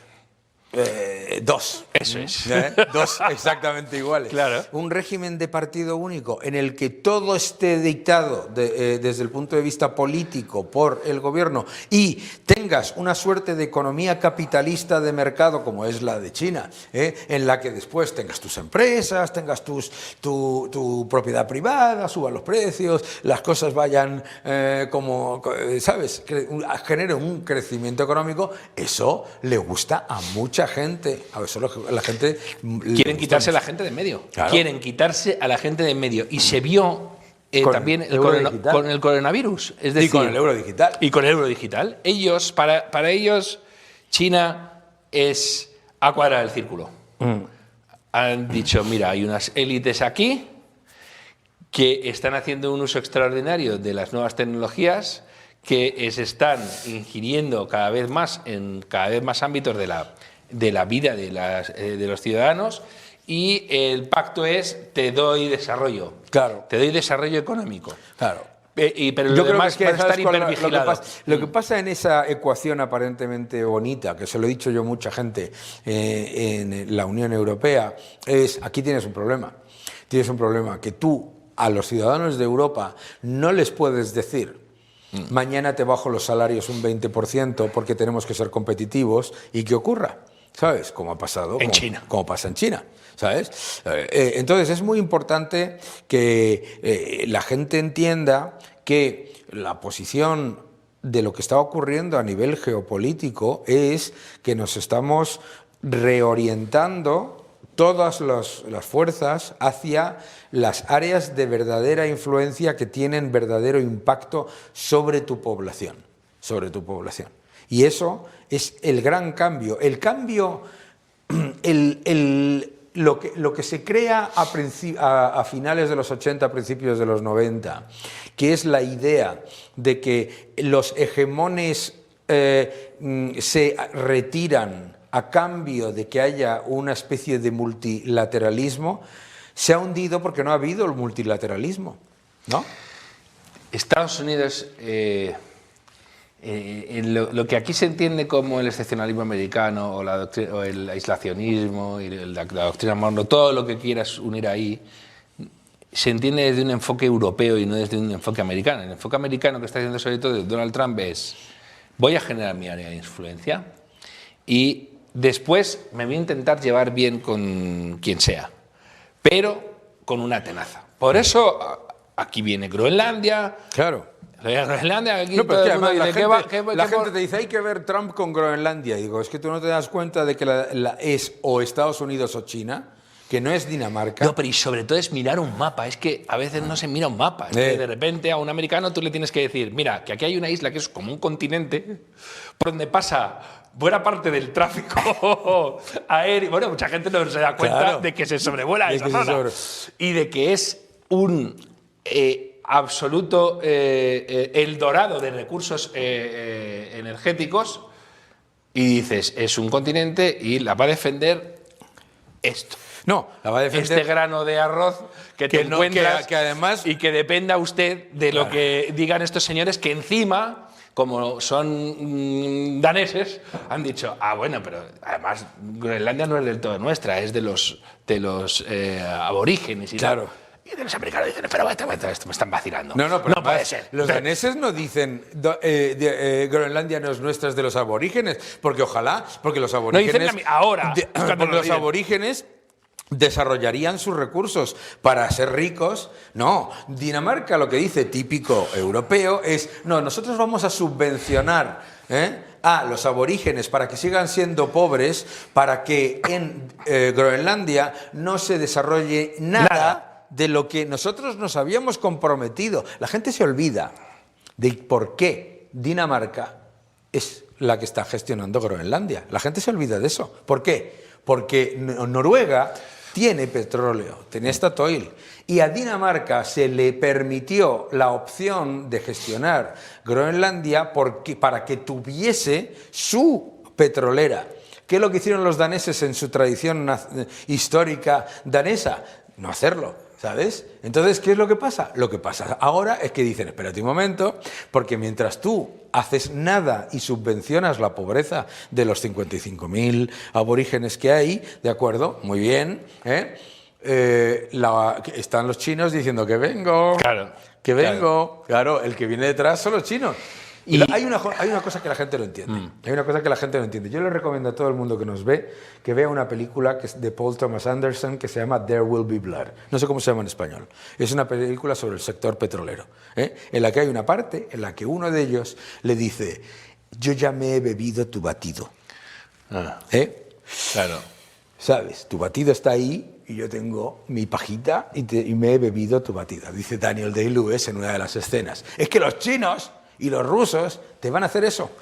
dos. Eso es. Dos exactamente iguales. Claro. Un régimen de partido único en el que todo esté dictado desde el punto de vista político por el gobierno y tengas una suerte de economía capitalista de mercado como es la de China, en la que después tengas tus empresas, tengas tu propiedad privada, suban los precios, las cosas vayan ¿sabes? Genere un crecimiento económico, eso le gusta a mucha gente. A eso la gente Quieren quitarse a la gente de en medio. Claro. Quieren quitarse a la gente de en medio. Y se vio Con también el euro digital. con el coronavirus. Es decir, y con el euro digital. Y con el euro digital. Ellos, para ellos, China es a cuadrar el círculo. Han dicho, mira, hay unas élites aquí que están haciendo un uso extraordinario de las nuevas tecnologías, que se están ingiriendo cada vez más en cada vez más ámbitos de la vida de los ciudadanos, y el pacto es te doy desarrollo. Claro. Te doy desarrollo económico. Claro. Pero Yo lo creo demás que va a ¿sabes estar cuál? hipervigilado. Lo que pasa en esa ecuación aparentemente bonita, que se lo he dicho yo a mucha gente en la Unión Europea, es aquí tienes un problema. Tienes un problema que tú a los ciudadanos de Europa no les puedes decir mañana te bajo los salarios un 20% porque tenemos que ser competitivos y que ocurra, ¿sabes? Como ha pasado en China. Como pasa en China, ¿sabes? Entonces es muy importante que la gente entienda que la posición de lo que está ocurriendo a nivel geopolítico es que nos estamos reorientando todas las fuerzas hacia las áreas de verdadera influencia que tienen verdadero impacto sobre tu población, Y eso es el gran cambio. El cambio, lo que se crea a finales de los 80, principios de los 90, que es la idea de que los hegemones se retiran a cambio de que haya una especie de multilateralismo, se ha hundido porque no ha habido el multilateralismo, ¿no? Estados Unidos, lo que aquí se entiende como el excepcionalismo americano o el aislacionismo y la doctrina Monroe, todo lo que quieras unir ahí, se entiende desde un enfoque europeo y no desde un enfoque americano. El enfoque americano que está haciendo sobre todo Donald Trump es: voy a generar mi área de influencia y después me voy a intentar llevar bien con quien sea, pero con una tenaza. Por eso aquí viene Groenlandia. Claro. Groenlandia, aquí No, pero todo es que el mundo además dice, la gente te dice hay que ver Trump con Groenlandia. Y digo, es que tú no te das cuenta de que es o Estados Unidos o China, que no es Dinamarca. No, pero y sobre todo es mirar un mapa. Es que a veces no se mira un mapa. Es que de repente a un americano tú le tienes que decir, mira, que aquí hay una isla que es como un continente por donde pasa buena parte del tráfico aéreo. Bueno, mucha gente no se da cuenta, claro, de que se sobrevuela esa zona. Y de que es un absoluto Eldorado de recursos energéticos. Y dices, es un continente y la va a defender esto. No, la va a defender este grano de arroz que te encuentras que además, y que dependa usted de lo que digan estos señores, que encima, como son daneses, han dicho, bueno, pero además Groenlandia no es del todo nuestra, es de los aborígenes y claro. Tal. Y de los americanos dicen, pero esto me están vacilando. No puede ser. Los daneses no dicen Groenlandia no es nuestra, es de los aborígenes, porque los aborígenes... No dicen ahora. Porque los aborígenes desarrollarían sus recursos para ser ricos. No, Dinamarca lo que dice, típico europeo, es, no, nosotros vamos a subvencionar a los aborígenes para que sigan siendo pobres, para que en Groenlandia no se desarrolle nada de lo que nosotros nos habíamos comprometido. La gente se olvida de por qué Dinamarca es la que está gestionando Groenlandia. La gente se olvida de eso. ¿Por qué? Porque Noruega tiene petróleo, tiene Statoil, y a Dinamarca se le permitió la opción de gestionar Groenlandia para que tuviese su petrolera. ¿Qué es lo que hicieron los daneses en su tradición histórica danesa? No hacerlo. ¿Sabes? Entonces, ¿qué es lo que pasa? Lo que pasa ahora es que dicen, espérate un momento, porque mientras tú haces nada y subvencionas la pobreza de los 55.000 aborígenes que hay, ¿de acuerdo? Muy bien, están los chinos diciendo que vengo, Claro, que vengo. Claro, el que viene detrás son los chinos. Y hay una cosa que la gente no entiende. Hay una cosa que la gente no entiende. Yo le recomiendo a todo el mundo que nos ve que vea una película que es de Paul Thomas Anderson que se llama There Will Be Blood. No sé cómo se llama en español. Es una película sobre el sector petrolero, en la que hay una parte en la que uno de ellos le dice: yo ya me he bebido tu batido. Claro. ¿Sabes? Tu batido está ahí y yo tengo mi pajita y me he bebido tu batida. Dice Daniel Day-Lewis en una de las escenas. Es que los chinos y los rusos te van a hacer eso.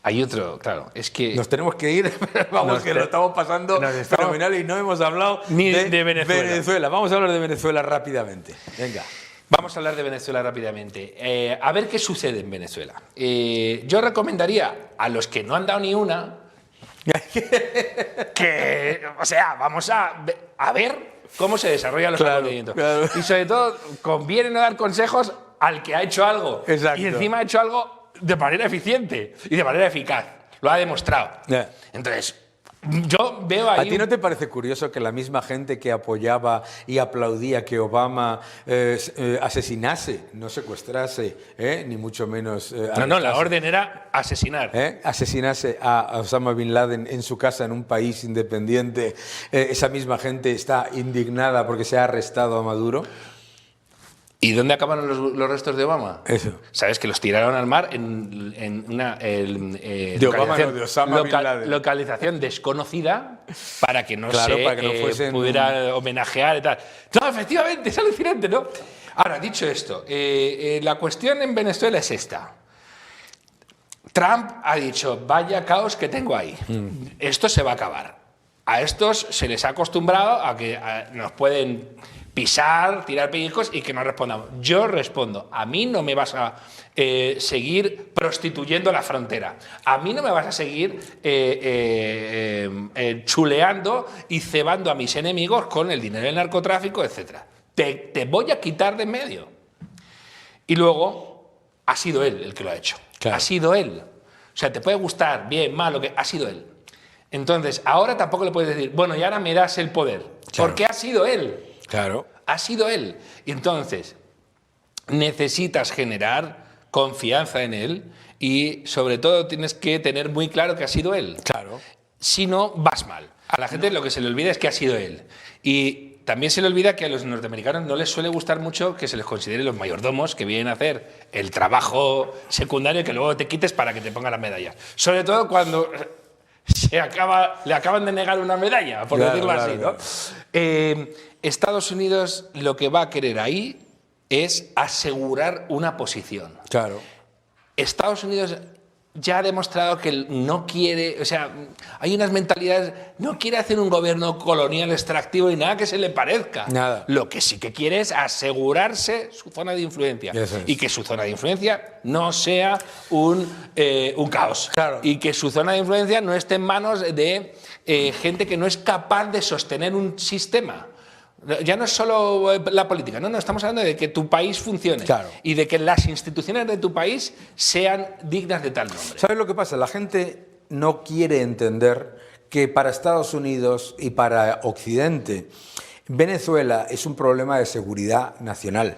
Hay otro, claro, es que... Nos tenemos que ir, vamos, que lo estamos pasando fenomenal y no hemos hablado ni de Venezuela. Vamos a hablar de Venezuela rápidamente. Venga. Vamos a hablar de Venezuela rápidamente. A ver qué sucede en Venezuela. Yo recomendaría a los que no han dado ni una que, o sea, vamos a ver cómo se desarrollan los acontecimientos. Claro. Y sobre todo, conviene no dar consejos al que ha hecho algo. Exacto. Y encima ha hecho algo de manera eficiente y de manera eficaz. Lo ha demostrado. Yeah. Entonces, yo veo ahí... ¿A ti no te parece curioso que la misma gente que apoyaba y aplaudía que Obama asesinase, no secuestrase, ni mucho menos... No, la orden era asesinar. Asesinase a Osama Bin Laden en su casa en un país independiente, esa misma gente está indignada porque se ha arrestado a Maduro? ¿Y dónde acabaron los restos de Obama? Eso. ¿Sabes? Que los tiraron al mar en una de Obama, no, de Osama Bin Laden. Localización desconocida para que no fuesen pudiera homenajear y tal. No, efectivamente, es alucinante, ¿no? Ahora, dicho esto, la cuestión en Venezuela es esta. Trump ha dicho, vaya caos que tengo ahí. Esto se va a acabar. A estos se les ha acostumbrado a que nos pueden pisar, tirar pellizcos y que no respondamos. Yo respondo, a mí no me vas a seguir prostituyendo la frontera, a mí no me vas a seguir chuleando y cebando a mis enemigos con el dinero del narcotráfico, etc. Te voy a quitar de en medio. Y luego, ha sido él el que lo ha hecho. Claro. Ha sido él. O sea, te puede gustar, bien, mal, lo que ha sido él. Entonces, ahora tampoco le puedes decir, bueno, y ahora me das el poder. Claro. Porque ha sido él. Claro. Ha sido él. Y entonces, necesitas generar confianza en él y, sobre todo, tienes que tener muy claro que ha sido él. Claro. Si no, vas mal. A la gente lo que se le olvida es que ha sido él. Y también se le olvida que a los norteamericanos no les suele gustar mucho que se les considere los mayordomos que vienen a hacer el trabajo secundario que luego te quites para que te pongan las medallas. Sobre todo cuando le acaban de negar una medalla, por decirlo así, ¿no? Estados Unidos lo que va a querer ahí es asegurar una posición. Claro. Estados Unidos ya ha demostrado que no quiere, o sea, hay unas mentalidades, no quiere hacer un gobierno colonial extractivo y nada que se le parezca. Nada. Lo que sí que quiere es asegurarse su zona de influencia. Eso es. Y que su zona de influencia no sea un caos. Claro. Y que su zona de influencia no esté en manos de gente que no es capaz de sostener un sistema. Ya no es solo la política, no, estamos hablando de que tu país funcione. Claro. Y de que las instituciones de tu país sean dignas de tal nombre. ¿Sabes lo que pasa? La gente no quiere entender que para Estados Unidos y para Occidente, Venezuela es un problema de seguridad nacional.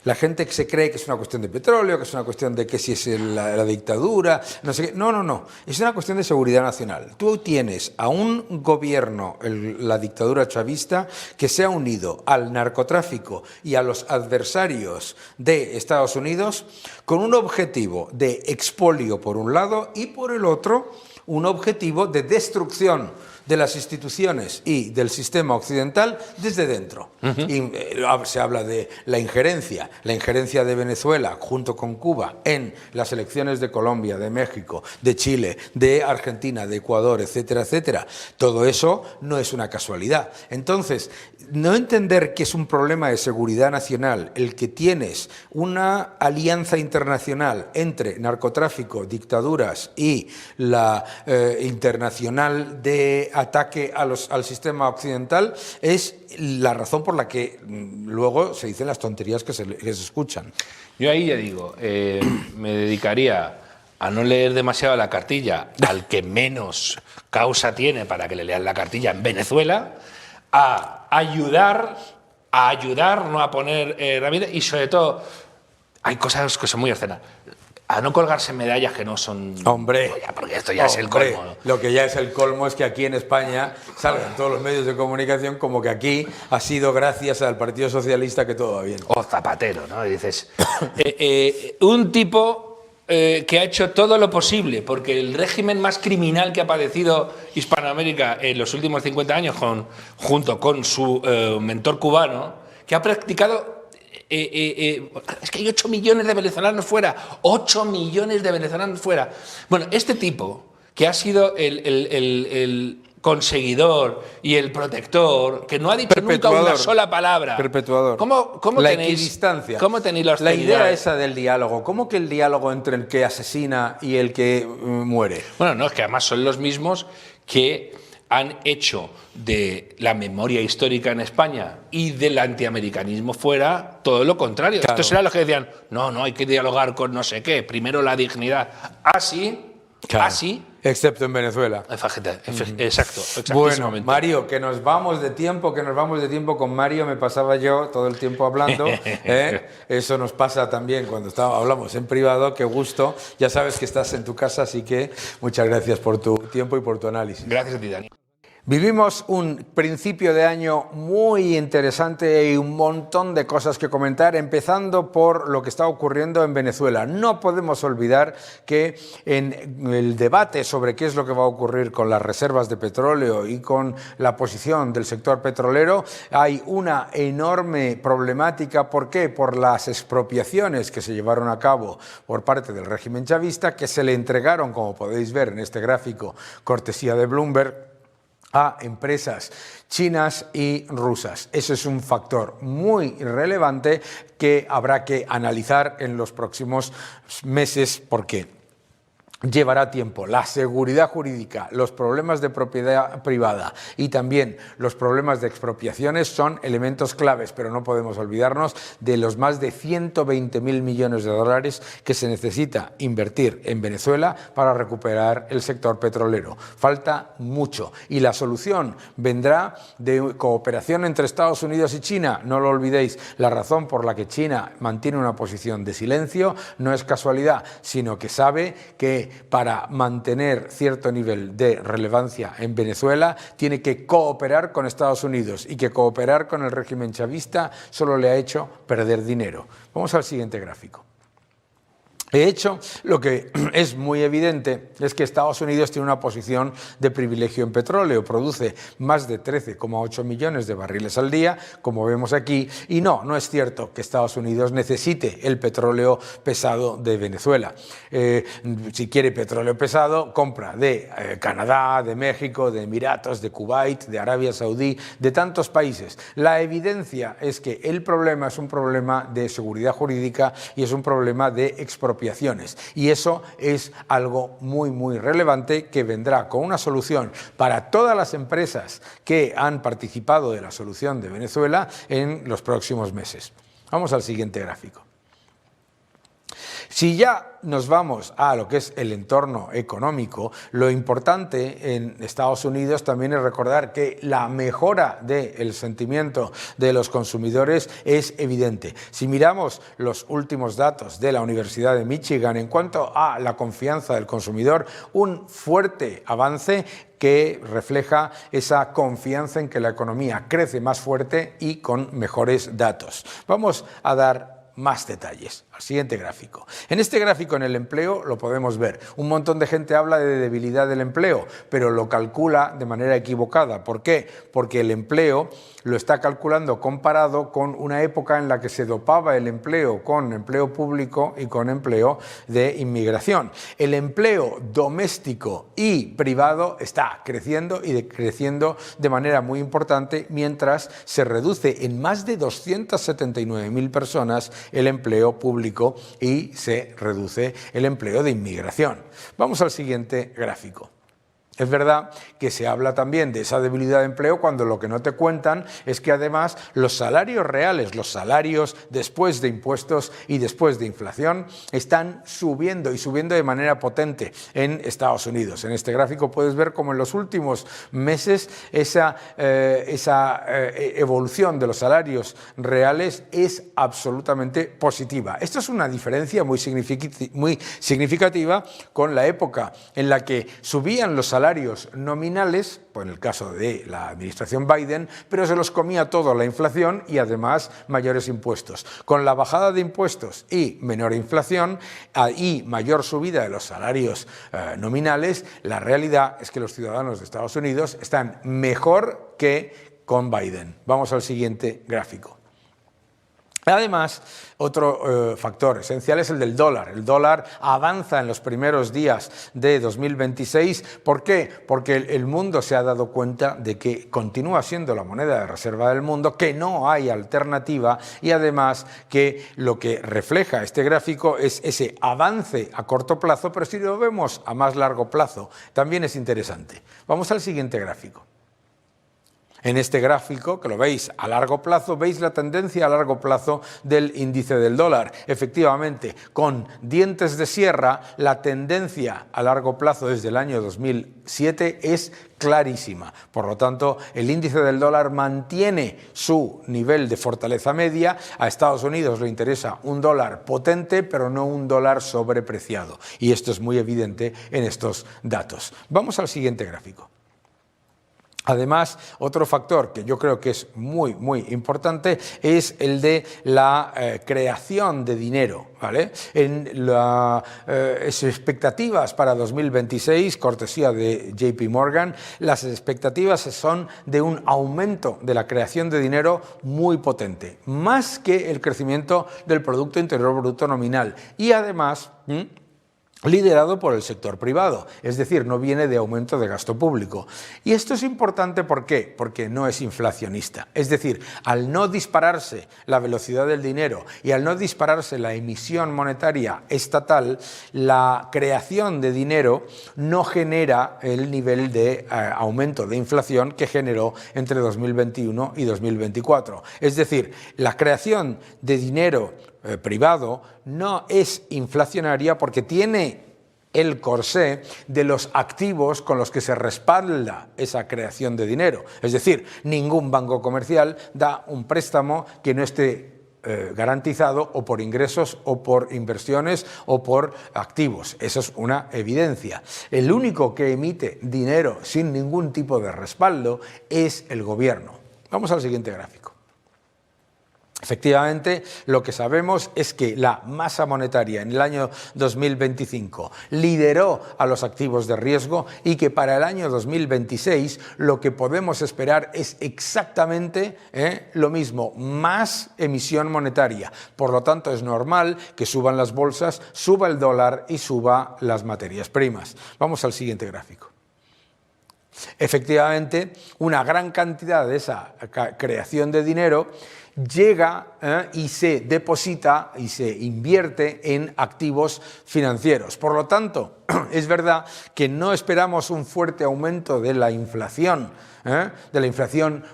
La gente que se cree que es una cuestión de petróleo, que es una cuestión de que si es la dictadura, no sé qué. No, no, no. Es una cuestión de seguridad nacional. Tú tienes a un gobierno, la dictadura chavista, que se ha unido al narcotráfico y a los adversarios de Estados Unidos con un objetivo de expolio por un lado y por el otro un objetivo de destrucción de las instituciones y del sistema occidental desde dentro. Y se habla de la injerencia de Venezuela junto con Cuba en las elecciones de Colombia, de México, de Chile, de Argentina, de Ecuador, etcétera, etcétera. Todo eso no es una casualidad. Entonces, no entender que es un problema de seguridad nacional el que tienes una alianza internacional entre narcotráfico, dictaduras y la internacional de ataque al sistema occidental es la razón por la que luego se dicen las tonterías que se escuchan. Yo ahí ya digo, me dedicaría a no leer demasiado la cartilla al que menos causa tiene para que le lean la cartilla en Venezuela, a ayudar, no a poner herramientas, y sobre todo, hay cosas que son muy obscenas. A no colgarse medallas que no son... Hombre, porque esto ya es el colmo, ¿no? Lo que ya es el colmo es que aquí en España salgan todos los medios de comunicación como que aquí ha sido gracias al Partido Socialista que todo va bien. O Zapatero, ¿no? Y dices, un tipo que ha hecho todo lo posible, porque el régimen más criminal que ha padecido Hispanoamérica en los últimos 50 años, junto con su mentor cubano, que ha practicado... es que hay 8 millones de venezolanos fuera. 8 millones de venezolanos fuera. Bueno, este tipo, que ha sido el conseguidor y el protector, que no ha dicho nunca una sola palabra. Perpetuador. ¿Cómo la tenéis, equidistancia. ¿Cómo tenéis la idea esa del diálogo? ¿Cómo que el diálogo entre el que asesina y el que muere? Bueno, no, es que además son los mismos que han hecho de la memoria histórica en España y del antiamericanismo fuera todo lo contrario. Claro. Estos eran los que decían, no, hay que dialogar con no sé qué, primero la dignidad. Así, claro. Así. Excepto en Venezuela. Exacto. Bueno, Mario, que nos vamos de tiempo, con Mario me pasaba yo todo el tiempo hablando. Eso nos pasa también cuando hablamos en privado, qué gusto. Ya sabes que estás en tu casa, así que muchas gracias por tu tiempo y por tu análisis. Gracias a ti, Dani. Vivimos un principio de año muy interesante y un montón de cosas que comentar, empezando por lo que está ocurriendo en Venezuela. No podemos olvidar que en el debate sobre qué es lo que va a ocurrir con las reservas de petróleo y con la posición del sector petrolero, hay una enorme problemática. ¿Por qué? Por las expropiaciones que se llevaron a cabo por parte del régimen chavista, que se le entregaron, como podéis ver en este gráfico, cortesía de Bloomberg, a empresas chinas y rusas. Eso es un factor muy relevante que habrá que analizar en los próximos meses porque llevará tiempo. La seguridad jurídica, los problemas de propiedad privada y también los problemas de expropiaciones son elementos claves, pero no podemos olvidarnos de los más de 120.000 millones de dólares que se necesita invertir en Venezuela para recuperar el sector petrolero. Falta mucho y la solución vendrá de cooperación entre Estados Unidos y China. No lo olvidéis, la razón por la que China mantiene una posición de silencio no es casualidad, sino que sabe que para mantener cierto nivel de relevancia en Venezuela tiene que cooperar con Estados Unidos y que cooperar con el régimen chavista solo le ha hecho perder dinero. Vamos al siguiente gráfico. De hecho, lo que es muy evidente es que Estados Unidos tiene una posición de privilegio en petróleo, produce más de 13,8 millones de barriles al día, como vemos aquí, y no es cierto que Estados Unidos necesite el petróleo pesado de Venezuela. Si quiere petróleo pesado, compra de Canadá, de México, de Emiratos, de Kuwait, de Arabia Saudí, de tantos países. La evidencia es que el problema es un problema de seguridad jurídica y es un problema de expropiación. Y eso es algo muy relevante que vendrá con una solución para todas las empresas que han participado de la solución de Venezuela en los próximos meses. Vamos al siguiente gráfico. Si ya nos vamos a lo que es el entorno económico, lo importante en Estados Unidos también es recordar que la mejora del sentimiento de los consumidores es evidente. Si miramos los últimos datos de la Universidad de Michigan en cuanto a la confianza del consumidor, un fuerte avance que refleja esa confianza en que la economía crece más fuerte y con mejores datos. Vamos a dar más detalles. Al siguiente gráfico. En este gráfico, en el empleo, lo podemos ver. Un montón de gente habla de debilidad del empleo, pero lo calcula de manera equivocada. ¿Por qué? Porque el empleo lo está calculando comparado con una época en la que se dopaba el empleo con empleo público y con empleo de inmigración. El empleo doméstico y privado está creciendo y creciendo de manera muy importante, mientras se reduce en más de 279.000 personas el empleo público y se reduce el empleo de inmigración. Vamos al siguiente gráfico. Es verdad que se habla también de esa debilidad de empleo cuando lo que no te cuentan es que además los salarios reales, los salarios después de impuestos y después de inflación, están subiendo y subiendo de manera potente en Estados Unidos. En este gráfico puedes ver cómo en los últimos meses esa evolución de los salarios reales es absolutamente positiva. Esto es una diferencia muy significativa con la época en la que subían los salarios nominales, pues en el caso de la administración Biden, pero se los comía todo la inflación y además mayores impuestos. Con la bajada de impuestos y menor inflación y mayor subida de los salarios nominales, la realidad es que los ciudadanos de Estados Unidos están mejor que con Biden. Vamos al siguiente gráfico. Además, otro factor esencial es el del dólar. El dólar avanza en los primeros días de 2026. ¿Por qué? Porque el mundo se ha dado cuenta de que continúa siendo la moneda de reserva del mundo, que no hay alternativa y además que lo que refleja este gráfico es ese avance a corto plazo, pero si lo vemos a más largo plazo también es interesante. Vamos al siguiente gráfico. En este gráfico, que lo veis a largo plazo, veis la tendencia a largo plazo del índice del dólar. Efectivamente, con dientes de sierra, la tendencia a largo plazo desde el año 2007 es clarísima. Por lo tanto, el índice del dólar mantiene su nivel de fortaleza media. A Estados Unidos le interesa un dólar potente, pero no un dólar sobrepreciado. Y esto es muy evidente en estos datos. Vamos al siguiente gráfico. Además, otro factor que yo creo que es muy importante es el de la creación de dinero, ¿vale? En las expectativas para 2026, cortesía de JP Morgan, las expectativas son de un aumento de la creación de dinero muy potente, más que el crecimiento del Producto Interior Bruto nominal. Y además, liderado por el sector privado, es decir, no viene de aumento de gasto público. Y esto es importante, ¿por qué? Porque no es inflacionista. Es decir, al no dispararse la velocidad del dinero y al no dispararse la emisión monetaria estatal, la creación de dinero no genera el nivel de aumento de inflación que generó entre 2021 y 2024. Es decir, la creación de dinero privado no es inflacionaria porque tiene el corsé de los activos con los que se respalda esa creación de dinero. Es decir, ningún banco comercial da un préstamo que no esté garantizado o por ingresos o por inversiones o por activos. Eso es una evidencia. El único que emite dinero sin ningún tipo de respaldo es el gobierno. Vamos al siguiente gráfico. Efectivamente, lo que sabemos es que la masa monetaria en el año 2025 lideró a los activos de riesgo y que para el año 2026 lo que podemos esperar es exactamente lo mismo, más emisión monetaria. Por lo tanto, es normal que suban las bolsas, suba el dólar y suba las materias primas. Vamos al siguiente gráfico. Efectivamente, una gran cantidad de esa creación de dinero llega y se deposita y se invierte en activos financieros. Por lo tanto, es verdad que no esperamos un fuerte aumento de la inflación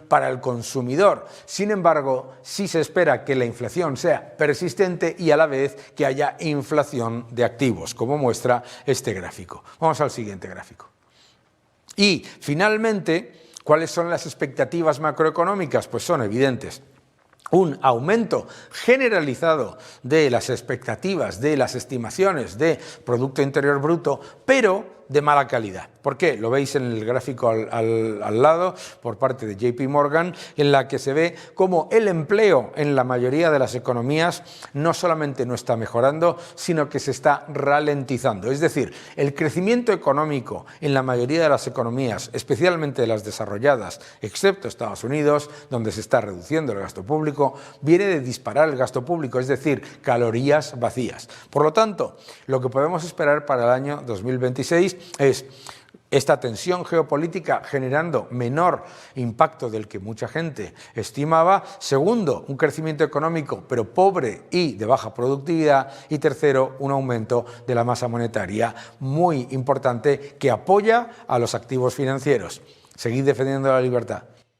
para el consumidor. Sin embargo, sí se espera que la inflación sea persistente y a la vez que haya inflación de activos, como muestra este gráfico. Vamos al siguiente gráfico. Y, finalmente, ¿cuáles son las expectativas macroeconómicas? Pues son evidentes. Un aumento generalizado de las expectativas, de las estimaciones de Producto Interior Bruto, pero de mala calidad. ¿Por qué? Lo veis en el gráfico al lado, por parte de JP Morgan, en la que se ve cómo el empleo en la mayoría de las economías no solamente no está mejorando, sino que se está ralentizando. Es decir, el crecimiento económico en la mayoría de las economías, especialmente de las desarrolladas, excepto Estados Unidos, donde se está reduciendo el gasto público, viene de disparar el gasto público, es decir, calorías vacías. Por lo tanto, lo que podemos esperar para el año 2026 es esta tensión geopolítica generando menor impacto del que mucha gente estimaba. Segundo, un crecimiento económico pero pobre y de baja productividad. Y tercero, un aumento de la masa monetaria muy importante que apoya a los activos financieros. Seguid defendiendo la libertad.